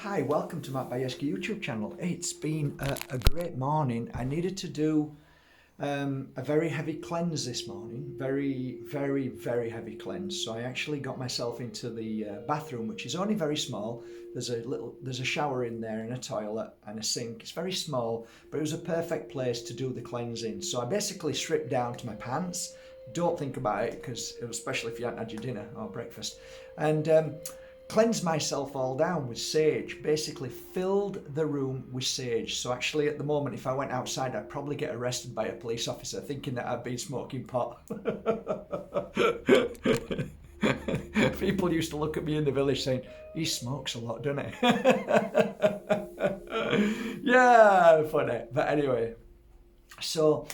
Hi, welcome to Matt Bayeski YouTube channel. It's been a great morning. I needed to do a very heavy cleanse this morning. Very heavy cleanse. So I actually got myself into the bathroom, which is only very small. There's a shower in there and a toilet and a sink. It's very small, but it was a perfect place to do the cleansing. So I basically stripped down to my pants. Don't think about it, because especially if you haven't had your dinner or breakfast. And cleansed myself all down with sage, basically filled the room with sage. So actually at the moment, if I went outside, I'd probably get arrested by a police officer thinking that I'd been smoking pot. People used to look at me in the village saying, he smokes a lot, doesn't he? Yeah, funny. But anyway, so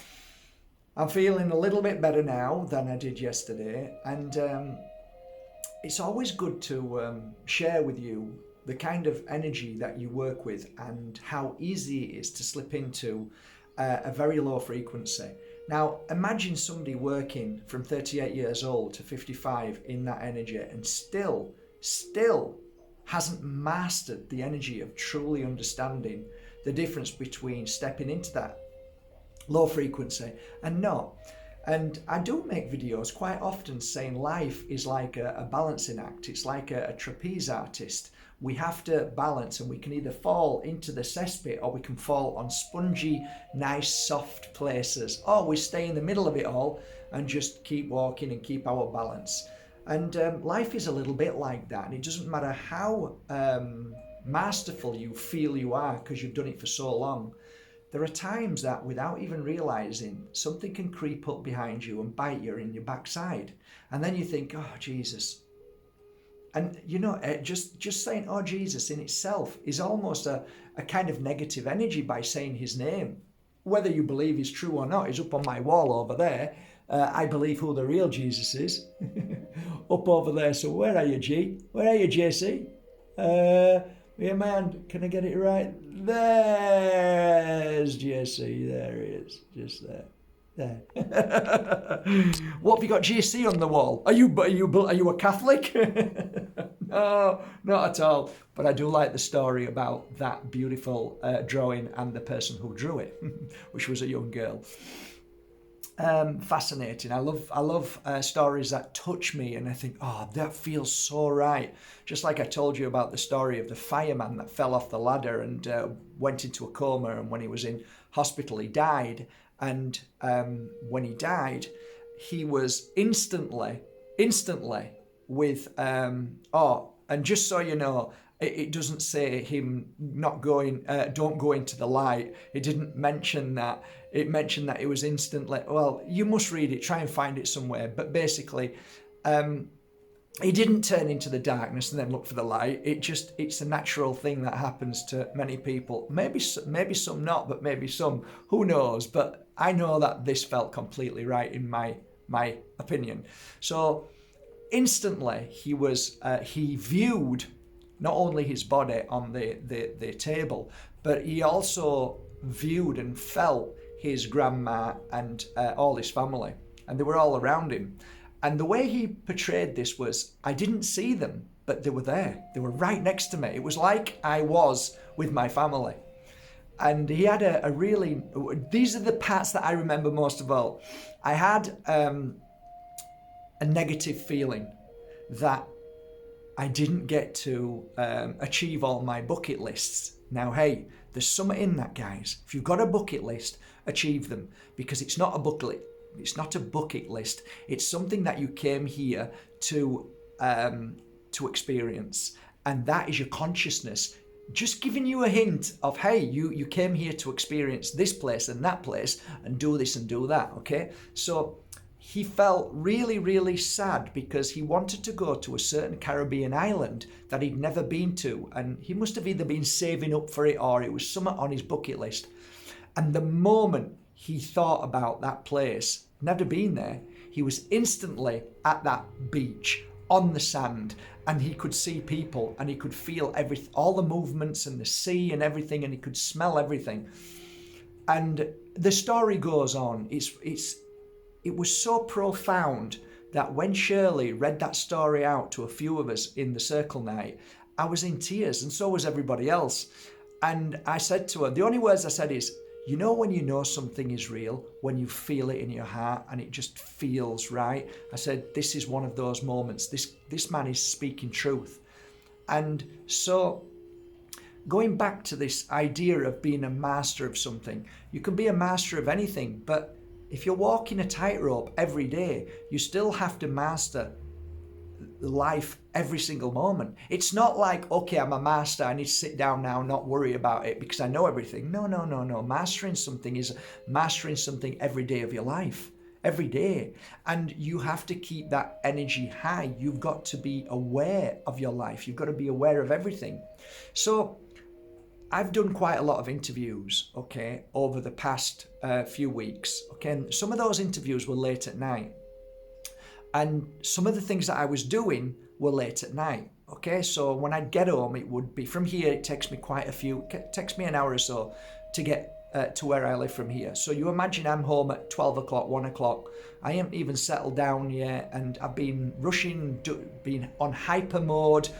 I'm feeling a little bit better now than I did yesterday, and it's always good to share with you the kind of energy that you work with and how easy it is to slip into a very low frequency. Now, imagine somebody working from 38 years old to 55 in that energy and still hasn't mastered the energy of truly understanding the difference between stepping into that low frequency and not. And I do make videos quite often saying life is like a balancing act. It's like a trapeze artist. We have to balance, and we can either fall into the cesspit or we can fall on spongy, nice, soft places, or we stay in the middle of it all and just keep walking and keep our balance. And life is a little bit like that. And it doesn't matter how masterful you feel you are because you've done it for so long. There are times that, without even realizing, something can creep up behind you and bite you in your backside. And then you think, oh, Jesus. And, just saying, oh, Jesus in itself is almost a kind of negative energy by saying his name. Whether you believe he's true or not is up on my wall over there. I believe who the real Jesus is. Up over there. So where are you, G? Where are you, JC? Yeah, man, can I get it right? There's JC. There he is, just there. What have you got, JC on the wall? Are you a Catholic? No, not at all. But I do like the story about that beautiful drawing and the person who drew it, which was a young girl. Fascinating. I love stories that touch me, and I think, oh, that feels so right. Just like I told you about the story of the fireman that fell off the ladder and went into a coma, and when he was in hospital, he died. And when he died, he was instantly with and just so you know, it doesn't say him not going, don't go into the light. It didn't mention that. It mentioned that it was instantly, well, you must read it, try and find it somewhere. But basically, he didn't turn into the darkness and then look for the light. It's a natural thing that happens to many people. Maybe some not, but maybe some, who knows? But I know that this felt completely right in my opinion. So instantly he viewed not only his body on the table, but he also viewed and felt his grandma and all his family, and they were all around him. And the way he portrayed this was, I didn't see them, but they were there. They were right next to me. It was like I was with my family. And he had a really, these are the parts that I remember most of all. I had a negative feeling that I didn't get to achieve all my bucket lists. Now, hey, there's something in that, guys. If you've got a bucket list, achieve them, because it's not a bucket. It's not a bucket list. It's something that you came here to experience, and that is your consciousness just giving you a hint of, hey, you came here to experience this place and that place and do this and do that. Okay, so he felt really sad because he wanted to go to a certain Caribbean island that he'd never been to, and he must have either been saving up for it or it was something on his bucket list. And the moment he thought about that place, never been there, he was instantly at that beach on the sand, and he could see people and he could feel everything, all the movements and the sea and everything, and he could smell everything. And the story goes on. It was so profound that when Shirley read that story out to a few of us in the circle night, I was in tears, and so was everybody else. And I said to her, the only words I said is, you know when you know something is real, when you feel it in your heart and it just feels right? I said, this is one of those moments. This man is speaking truth. And so going back to this idea of being a master of something, you can be a master of anything, but if you're walking a tightrope every day, you still have to master life every single moment. It's not like, okay, I'm a master, I need to sit down now and not worry about it because I know everything. No. Mastering something is mastering something every day of your life. Every day. And you have to keep that energy high. You've got to be aware of your life. You've got to be aware of everything. So I've done quite a lot of interviews, okay, over the past few weeks. Okay, and some of those interviews were late at night. And some of the things that I was doing were late at night. Okay, so when I'd get home, it would be from here, it takes me an hour or so to get to where I live from here. So you imagine I'm home at 12 o'clock, 1 o'clock. I haven't even settled down yet, and I've been rushing, been on hyper mode,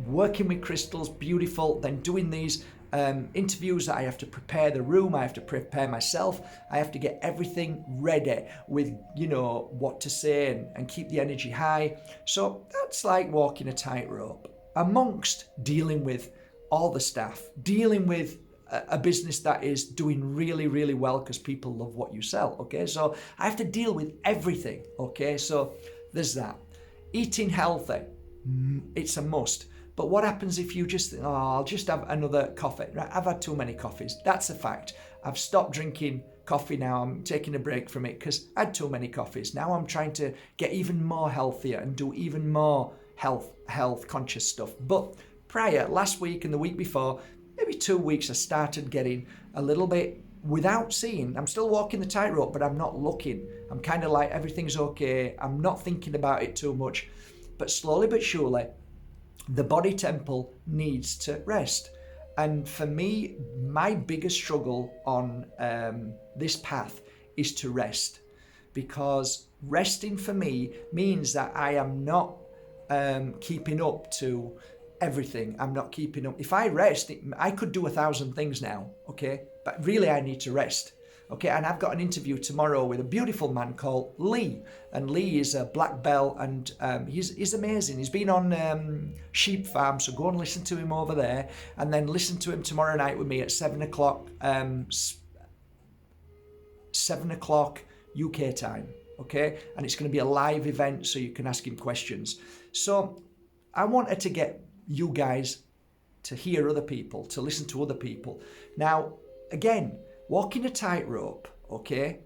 working with crystals, beautiful, then doing these interviews that I have to prepare the room, I have to prepare myself, I have to get everything ready with, what to say and keep the energy high. So that's like walking a tightrope amongst dealing with all the staff, dealing with a business that is doing really, really well because people love what you sell. Okay, so I have to deal with everything. Okay, so there's that. Eating healthy, it's a must. But what happens if you just think, oh, I'll just have another coffee? Right, I've had too many coffees. That's a fact. I've stopped drinking coffee now. I'm taking a break from it because I had too many coffees. Now I'm trying to get even more healthier and do even more health conscious stuff. But prior, last week and the week before, maybe 2 weeks, I started getting a little bit without seeing. I'm still walking the tightrope, but I'm not looking. I'm kind of like, everything's okay. I'm not thinking about it too much. But slowly but surely, the body temple needs to rest. And for me, my biggest struggle on this path is to rest, because resting for me means that I am not keeping up to everything. I'm not keeping up. If I rest, I could do 1,000 things now, okay? But really I need to rest. Okay, and I've got an interview tomorrow with a beautiful man called Lee. And Lee is a black belt, and he's amazing. He's been on Sheep Farm, so go and listen to him over there. And then listen to him tomorrow night with me at 7 o'clock, 7 o'clock UK time, okay? And it's going to be a live event, so you can ask him questions. So I wanted to get you guys to hear other people, to listen to other people. Now, again, walking a tightrope, okay?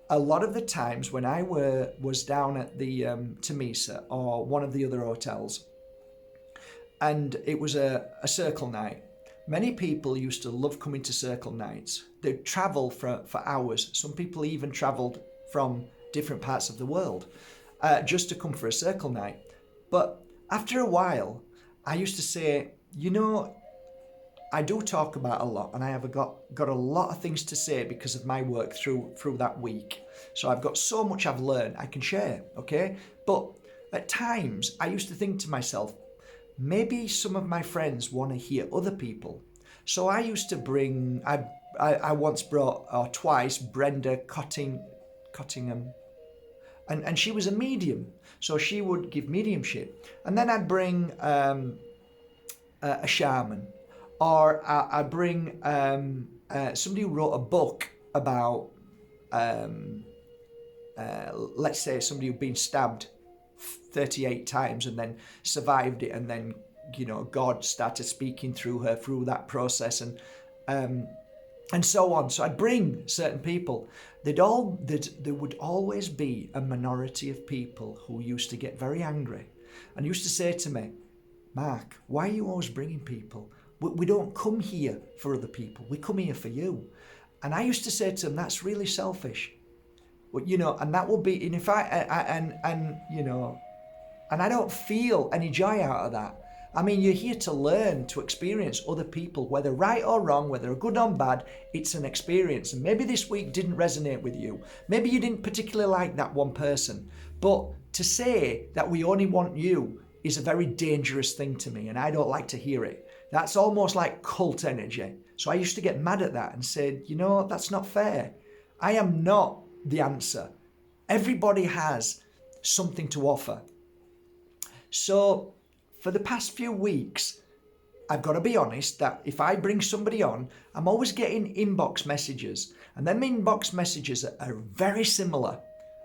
A lot of the times when I was down at the Temesa or one of the other hotels, and it was a circle night, many people used to love coming to circle nights. They'd travel for hours. Some people even travelled from different parts of the world just to come for a circle night. But after a while, I used to say, I do talk about a lot, and I have got a lot of things to say because of my work through that week. So I've got so much I've learned I can share, okay? But at times I used to think to myself, maybe some of my friends want to hear other people. So I used to bring, I once brought, or twice, Brenda Cottingham, and she was a medium. So she would give mediumship. And then I'd bring a shaman. Or I bring somebody who wrote a book about, let's say, somebody who'd been stabbed 38 times and then survived it, and then, God started speaking through her through that process, and so on. So I'd bring certain people. There would always be a minority of people who used to get very angry and used to say to me, Mark, why are you always bringing people? We don't come here for other people. We come here for you. And I used to say to them, that's really selfish. Well, and that will be, and if and I don't feel any joy out of that. I mean, you're here to learn, to experience other people, whether right or wrong, whether good or bad, it's an experience. And maybe this week didn't resonate with you. Maybe you didn't particularly like that one person. But to say that we only want you is a very dangerous thing to me, and I don't like to hear it. That's almost like cult energy. So I used to get mad at that and said, that's not fair. I am not the answer. Everybody has something to offer. So for the past few weeks, I've got to be honest that if I bring somebody on, I'm always getting inbox messages. And them inbox messages are very similar.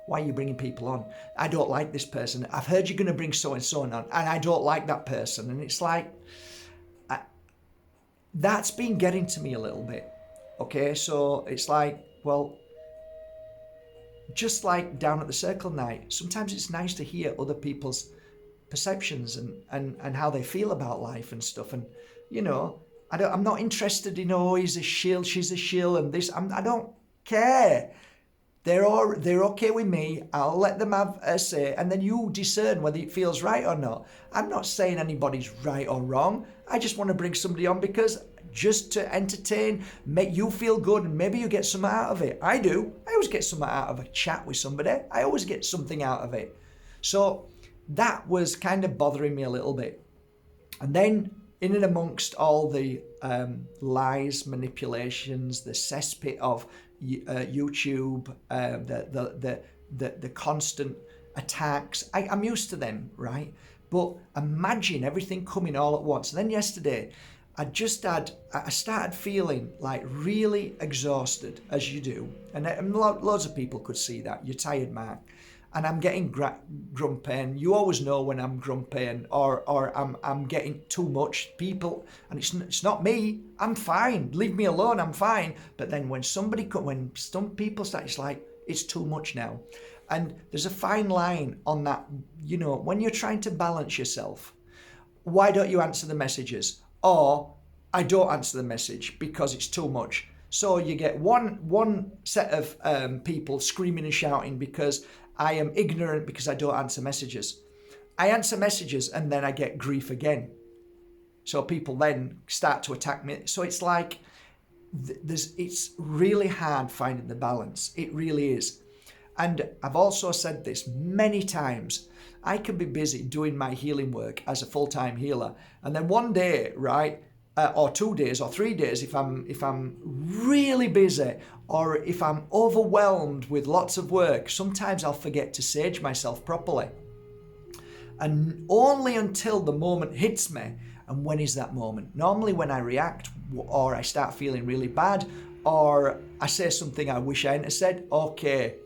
Why are you bringing people on? I don't like this person. I've heard you're going to bring so-and-so on, and I don't like that person. And it's like, that's been getting to me a little bit. Okay, so it's like, well, just like down at the Circle night, sometimes it's nice to hear other people's perceptions and how they feel about life and stuff. And, I'm not interested in, he's a shill, she's a shill, and this. I don't care. They're okay with me. I'll let them have a say, and then you discern whether it feels right or not. I'm not saying anybody's right or wrong. I just want to bring somebody on because just to entertain, make you feel good, and maybe you get something out of it. I do. I always get something out of a chat with somebody. I always get something out of it. So that was kind of bothering me a little bit. And then in and amongst all the lies, manipulations, the cesspit of YouTube, the constant attacks, I'm used to them, right? But imagine everything coming all at once. And then yesterday, I started feeling like really exhausted, as you do. And loads of people could see that. You're tired, Mark. And I'm getting grumpy, and you always know when I'm grumpy or I'm getting too much. People, and it's not me. I'm fine. Leave me alone. I'm fine. But then when some people start, it's like it's too much now. And there's a fine line on that. When you're trying to balance yourself, why don't you answer the messages? Or I don't answer the message because it's too much. So you get one set of people screaming and shouting because I am ignorant because I don't answer messages. I answer messages and then I get grief again. So people then start to attack me. So it's like, it's really hard finding the balance. It really is. And I've also said this many times. I can be busy doing my healing work as a full-time healer. And then one day, right, or 2 days or 3 days, if I'm really busy or if I'm overwhelmed with lots of work, sometimes I'll forget to sage myself properly. And only until the moment hits me. And when is that moment? Normally when I react or I start feeling really bad or I say something I wish I hadn't said, okay,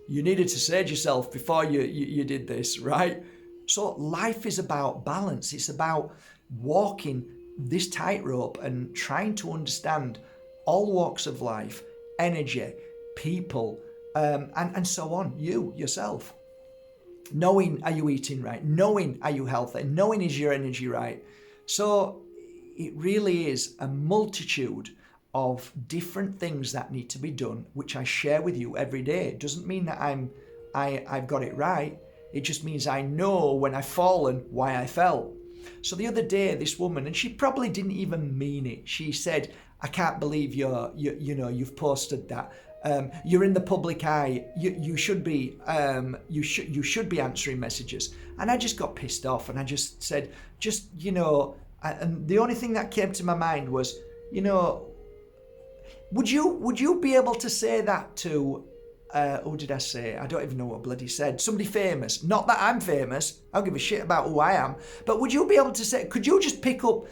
you needed to sage yourself before you did this, right? So life is about balance. It's about walking this tightrope and trying to understand all walks of life, energy, people, and so on. You, yourself. Knowing, are you eating right? Knowing, are you healthy? Knowing, is your energy right? So it really is a multitude of different things that need to be done, which I share with you every day. It doesn't mean that I've got it right. It just means I know when I've fallen, why I fell. So the other day, this woman, and she probably didn't even mean it. She said, "I can't believe you've posted that. You're in the public eye. You should be you should be answering messages." And I just got pissed off, and I just said, and the only thing that came to my mind was, would you be able to say that to? Who did I say? I don't even know what bloody said. Somebody famous. Not that I'm famous. I don't give a shit about who I am. But would you be able to say, could you just pick up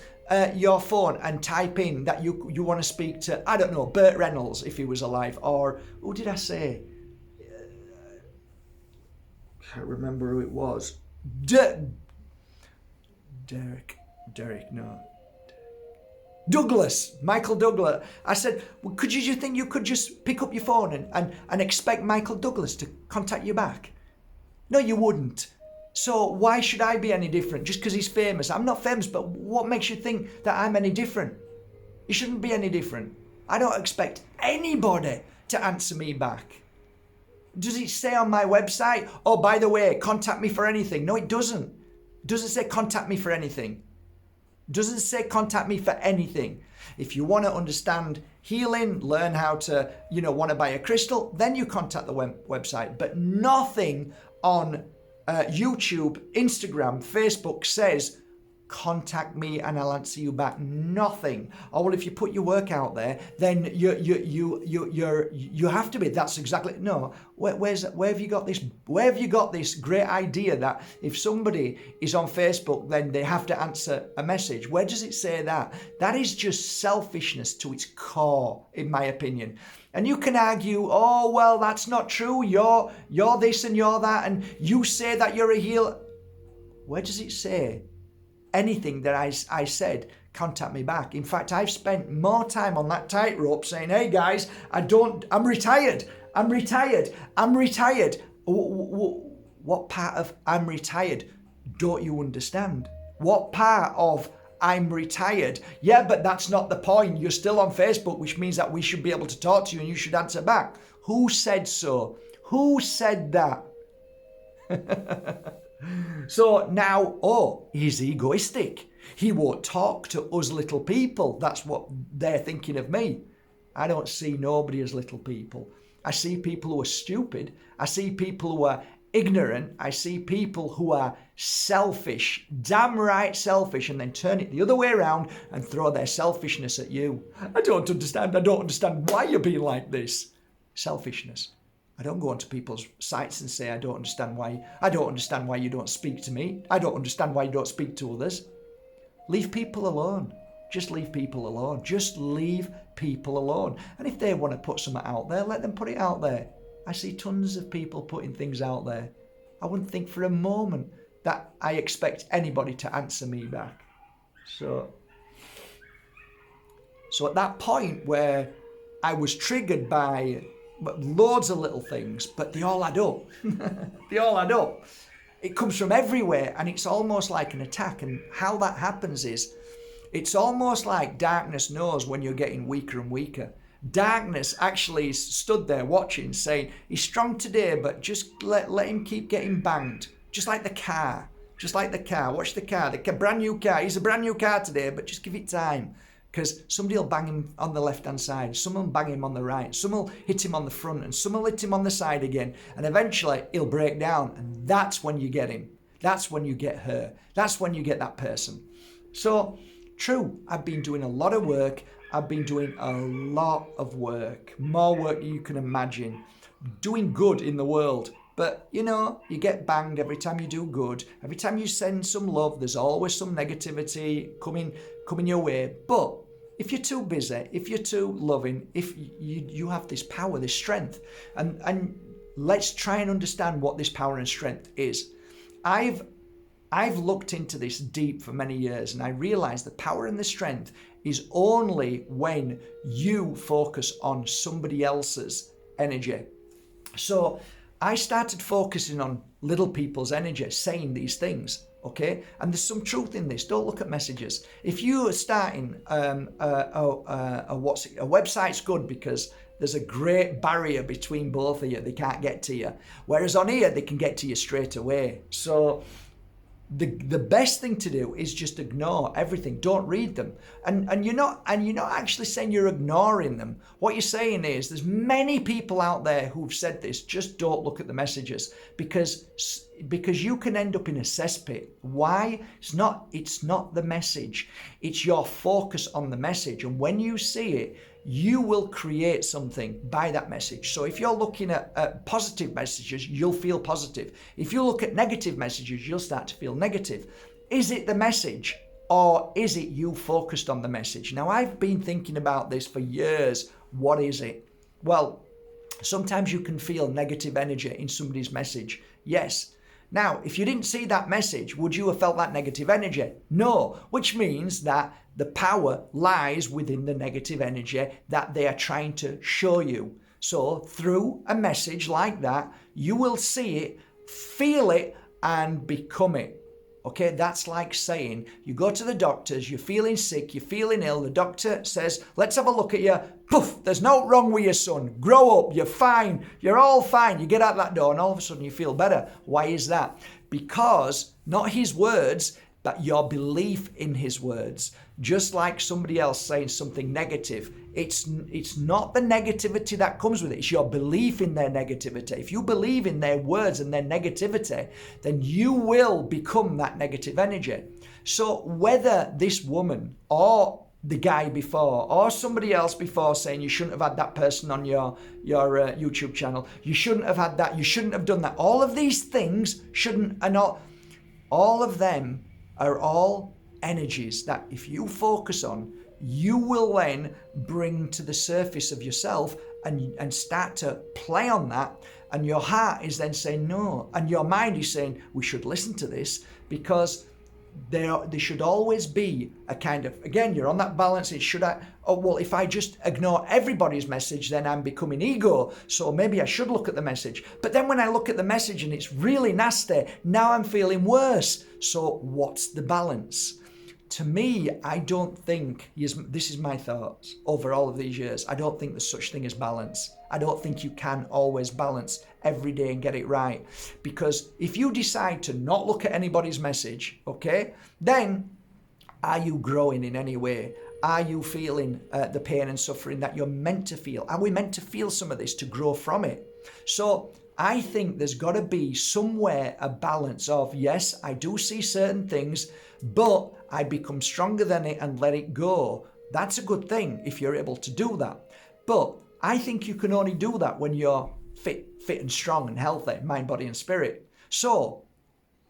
your phone and type in that you want to speak to, I don't know, Burt Reynolds if he was alive? Or who did I say? Can't remember who it was. Douglas, Michael Douglas. I said, well, could you think you could just pick up your phone and expect Michael Douglas to contact you back? No, you wouldn't. So why should I be any different just because he's famous? I'm not famous, but what makes you think that I'm any different? You shouldn't be any different. I don't expect anybody to answer me back. Does it say on my website, oh, by the way, contact me for anything? No, it doesn't. It doesn't say contact me for anything. Doesn't say contact me for anything. If you want to understand healing, learn how to, want to buy a crystal, then you contact the website. But nothing on YouTube, Instagram, Facebook says, contact me and I'll answer you back. Nothing. Oh well, if you put your work out there, then you have to be. That's exactly no. Where have you got this? Where have you got this great idea that if somebody is on Facebook, then they have to answer a message? Where does it say that? That is just selfishness to its core, in my opinion. And you can argue, oh well, that's not true. You're this and you're that, and you say that you're a healer. Where does it say anything that I said, contact me back? In fact, I've spent more time on that tightrope saying, hey guys, I'm retired. What part of I'm retired don't you understand? What part of I'm retired? Yeah, but that's not the point. You're still on Facebook, which means that we should be able to talk to you and you should answer back. Who said so? Who said that? So now, he's egoistic. He won't talk to us little people. That's what they're thinking of me. I don't see nobody as little people. I see people who are stupid. I see people who are ignorant. I see people who are selfish, damn right selfish, and then turn it the other way around and throw their selfishness at you. I don't understand why you're being like this. Selfishness. I don't go onto people's sites and say, I don't understand why you don't speak to me. I don't understand why you don't speak to others. Leave people alone. Just leave people alone. Just leave people alone. And if they want to put something out there, let them put it out there. I see tons of people putting things out there. I wouldn't think for a moment that I expect anybody to answer me back. So at that point where I was triggered by loads of little things, but they all add up. They all add up. It comes from everywhere, and it's almost like an attack. And how that happens is, it's almost like darkness knows when you're getting weaker and weaker. Darkness actually stood there watching, saying, he's strong today, but just let him keep getting banged. Just like the car. Watch the car. The brand new car. He's a brand new car today, but just give it time. Because somebody will bang him on the left-hand side, someone will bang him on the right, some will hit him on the front, and some will hit him on the side again, and eventually he'll break down, and that's when you get him. That's when you get her. That's when you get that person. So, true, I've been doing a lot of work. I've been doing a lot of work, more work than you can imagine, doing good in the world. But, you get banged every time you do good. Every time you send some love, there's always some negativity coming your way. But if you're too busy, if you're too loving, if you have this power, this strength, and let's try and understand what this power and strength is. I've looked into this deep for many years, and I realized the power and the strength is only when you focus on somebody else's energy. So I started focusing on little people's energy, saying these things, okay? And there's some truth in this. Don't look at messages. If you are starting a website's good because there's a great barrier between both of you. They can't get to you. Whereas on here, they can get to you straight away. So the best thing to do is just ignore everything. Don't read them. And you're not actually saying you're ignoring them. What you're saying is there's many people out there who've said this, just don't look at the messages because you can end up in a cesspit. Why? It's not the message. It's your focus on the message. And when you see it, you will create something by that message. So if you're looking at positive messages, you'll feel positive. If you look at negative messages, you'll start to feel negative. Is it the message or is it you focused on the message? Now, I've been thinking about this for years. What is it? Well, sometimes you can feel negative energy in somebody's message. Yes. Now, if you didn't see that message, would you have felt that negative energy? No, which means that the power lies within the negative energy that they are trying to show you. So through a message like that, you will see it, feel it, and become it. Okay, that's like saying you go to the doctors, you're feeling sick, you're feeling ill, the doctor says, let's have a look at you. Poof, there's no wrong with your son. Grow up, you're fine, you're all fine. You get out that door and all of a sudden you feel better. Why is that? Because not his words, that your belief in his words, just like somebody else saying something negative, it's not the negativity that comes with it, it's your belief in their negativity. If you believe in their words and their negativity, then you will become that negative energy. So whether this woman or the guy before or somebody else before saying you shouldn't have had that person on your YouTube channel, you shouldn't have had that, you shouldn't have done that, all of these things shouldn't, and all of them are all energies that if you focus on, you will then bring to the surface of yourself and start to play on that. And your heart is then saying no. And your mind is saying, we should listen to this, because there should always be a kind of, again, you're on that balance. It should, if I just ignore everybody's message, then I'm becoming ego. So maybe I should look at the message. But then when I look at the message and it's really nasty, now I'm feeling worse. So what's the balance? To me, I don't think, this is my thoughts over all of these years, I don't think there's such thing as balance. I don't think you can always balance every day and get it right. Because if you decide to not look at anybody's message, okay, then are you growing in any way? Are you feeling the pain and suffering that you're meant to feel? Are we meant to feel some of this to grow from it? So I think there's got to be somewhere a balance of, yes, I do see certain things, but I become stronger than it and let it go. That's a good thing if you're able to do that. But I think you can only do that when you're fit and strong and healthy, mind, body and spirit. So,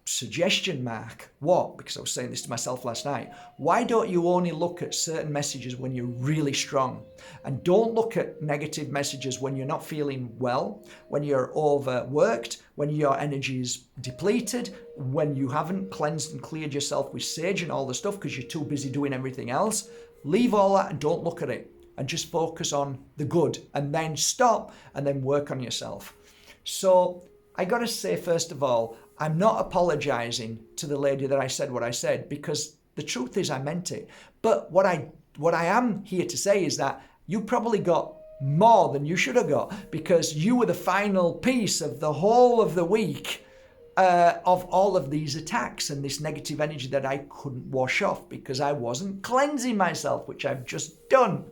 suggestion, Mark, what? Because I was saying this to myself last night. Why don't you only look at certain messages when you're really strong? And don't look at negative messages when you're not feeling well, when you're overworked, when your energy is depleted, when you haven't cleansed and cleared yourself with sage and all the stuff because you're too busy doing everything else. Leave all that and don't look at it. And just focus on the good, and then stop and then work on yourself. So I got to say, first of all, I'm not apologizing to the lady that I said what I said, because the truth is I meant it. But what I am here to say is that you probably got more than you should have got, because you were the final piece of the whole of the week of all of these attacks and this negative energy that I couldn't wash off because I wasn't cleansing myself, which I've just done.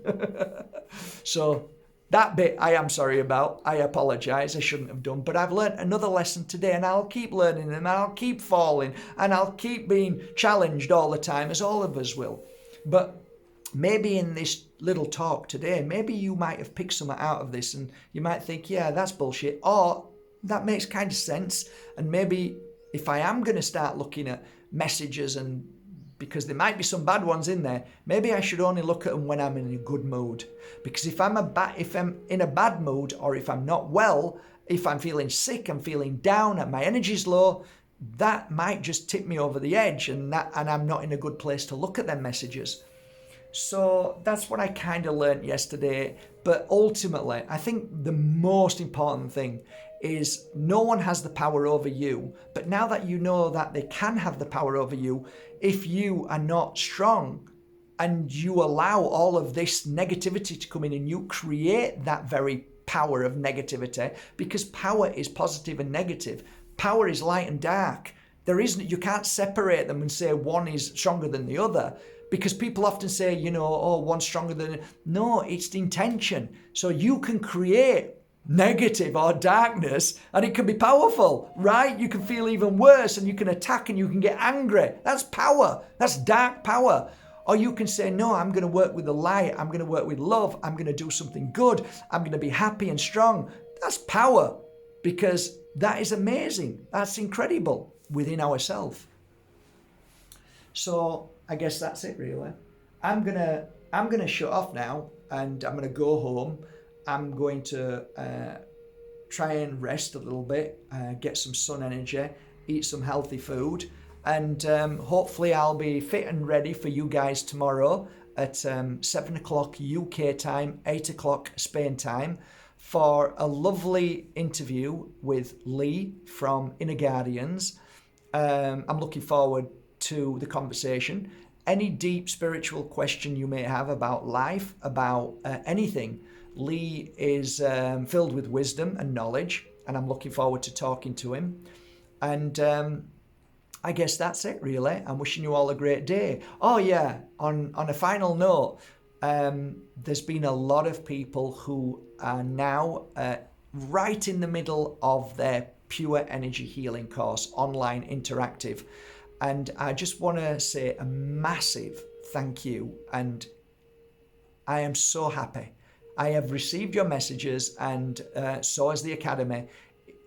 So that bit I am sorry about. I apologize. I shouldn't have done. But I've learned another lesson today, and I'll keep learning, and I'll keep falling, and I'll keep being challenged all the time, as all of us will. But maybe in this little talk today, maybe you might have picked something out of this, and you might think, yeah, that's bullshit, or that makes kind of sense. And maybe if I am going to start looking at messages, and because there might be some bad ones in there, maybe I should only look at them when I'm in a good mood. Because if I'm in a bad mood, or if I'm not well, if I'm feeling sick, I'm feeling down, and my energy's low, that might just tip me over the edge, and I'm not in a good place to look at them messages. So that's what I kind of learned yesterday. But ultimately, I think the most important thing is no one has the power over you. But now that you know that they can have the power over you, if you are not strong and you allow all of this negativity to come in, and you create that very power of negativity, because power is positive and negative. Power is light and dark. You can't separate them and say one is stronger than the other. Because people often say, one's stronger than... No, it's the intention. So you can create negative or darkness, and it can be powerful, right? You can feel even worse, and you can attack, and you can get angry. That's power. That's dark power. Or you can say, no, I'm going to work with the light. I'm going to work with love. I'm going to do something good. I'm going to be happy and strong. That's power, because that is amazing. That's incredible within ourselves. So I guess that's it, really. I'm gonna shut off now, and I'm gonna go home. I'm going to try and rest a little bit, get some sun energy, eat some healthy food, and hopefully I'll be fit and ready for you guys tomorrow at 7 o'clock UK time, 8 o'clock Spain time, for a lovely interview with Lee from Inner Guardians. I'm looking forward to the conversation. Any deep spiritual question you may have about life, about anything, Lee is filled with wisdom and knowledge, and I'm looking forward to talking to him. And I guess that's it, really. I'm wishing you all a great day. Oh, yeah, on a final note, there's been a lot of people who are now right in the middle of their Pure Energy Healing course, online interactive. And I just want to say a massive thank you. And I am so happy. I have received your messages, and so has the Academy.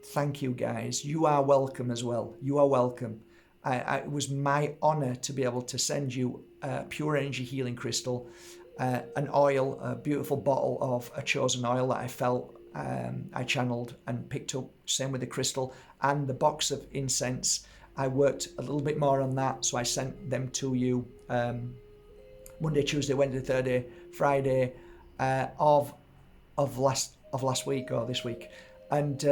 Thank you, guys. You are welcome as well. You are welcome. It was my honor to be able to send you a Pure Energy Healing Crystal, an oil, a beautiful bottle of a chosen oil that I felt I channeled and picked up. Same with the crystal and the box of incense. I worked a little bit more on that, so I sent them to you Monday, Tuesday, Wednesday, Thursday, Friday of last week or this week. And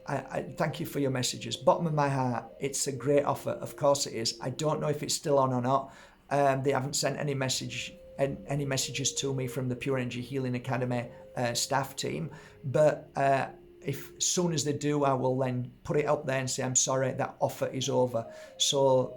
I thank you for your messages. Bottom of my heart, it's a great offer. Of course it is. I don't know if it's still on or not. They haven't sent any messages to me from the Pure Energy Healing Academy staff team. But if soon as they do, I will then put it up there and say, I'm sorry, that offer is over. So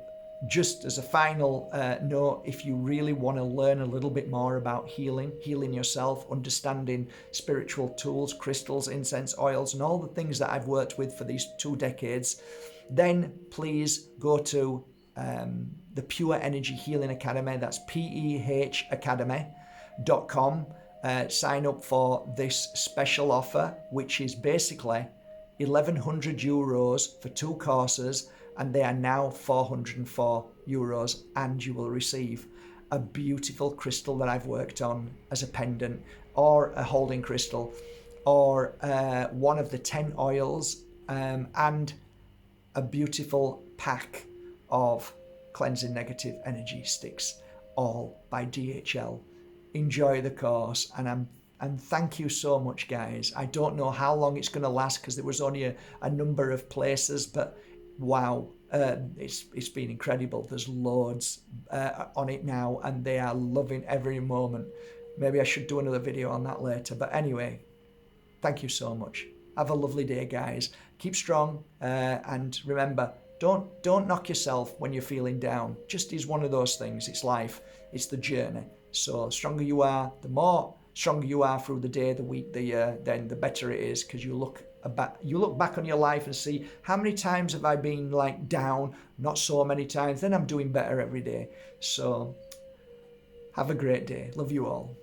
just as a final note, if you really want to learn a little bit more about healing yourself, understanding spiritual tools, crystals, incense, oils, and all the things that I've worked with for these 2 decades, then please go to the Pure Energy Healing Academy. That's PEHacademy.com. Sign up for this special offer, which is basically €1,100 for 2 courses, and they are now €404, and you will receive a beautiful crystal that I've worked on as a pendant, or a holding crystal, or one of the 10 oils, and a beautiful pack of cleansing negative energy sticks, all by DHL. Enjoy the course, and thank you so much, guys. I don't know how long it's going to last because there was only a number of places, but wow, it's been incredible. There's loads on it now, and they are loving every moment. Maybe I should do another video on that later, but anyway, thank you so much. Have a lovely day, guys. Keep strong, and remember, don't knock yourself when you're feeling down. Just is one of those things. It's life. It's the journey. So the stronger you are, the more stronger you are through the day, the week, the year, then the better it is, because you look back on your life and see how many times have I been like down. Not so many times. Then I'm doing better every day. So have a great day. Love you all.